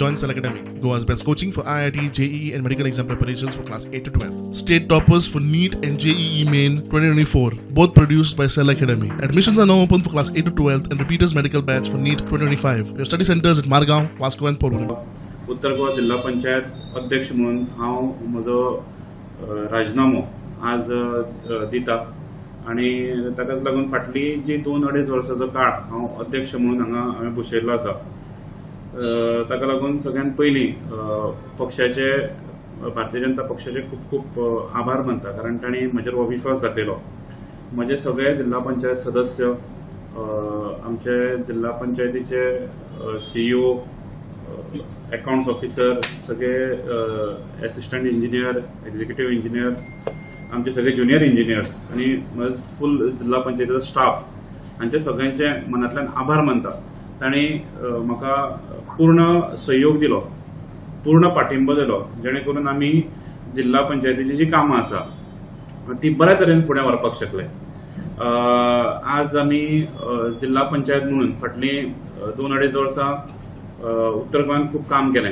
Join Cell Academy, Goa's best coaching for IIT, JEE and medical exam preparations for class 8 to 12. State toppers for NEET and JEE Main 2024, both produced by Cell Academy. Admissions are now open for class 8 to 12th and repeaters medical batch for NEET 2025. We have study centers at Margao, Vasco and Porvorim. उत्तर गोवा जिल्हा पंचायत अध्यक्ष म्हणून हांव म्हजो राजीनामो आज दिता आणि ताकाच लागून फाटली जी 2-2.5 वर्सांचो काळ हांव अध्यक्ष म्हणून हांवें बसयल्लो आसा ताका लागून सगळ्यांत पयलीं पक्षाचे भारतीय जनता पक्षाचे खूब खूब आभार मानता कारण तांणी म्हजेर हो विश्वास दाखयलो. म्हजे सगळे जिल्हा पंचायत सदस्य आमचे जिल्हा पंचायतीचे CEO अकाउंट्स ऑफिसर सगळे असिस्टंट इंजिनियर एक्झिक्युटिव्ह इंजिनियर आमचे सगळे ज्युनियर इंजिनियर्स आणि फुल जिल्हा पंचायतीचो स्टाफ हांचे सगळ्यांचे मनांतल्यान आभार मानता. तांणी म्हाका पूर्ण सहयोग दिलो, पूर्ण पाठिंबो दिलो जेणे करून आमी जिल्हा पंचायतीची जी कामां आसा ती बऱ्या तरेन फुडें व्हरपाक शकले. आज आमी जिल्हा पंचायत म्हणून फाटलीं 2-2.5 वर्सां उत्तर गोंयांत खूब काम केलें.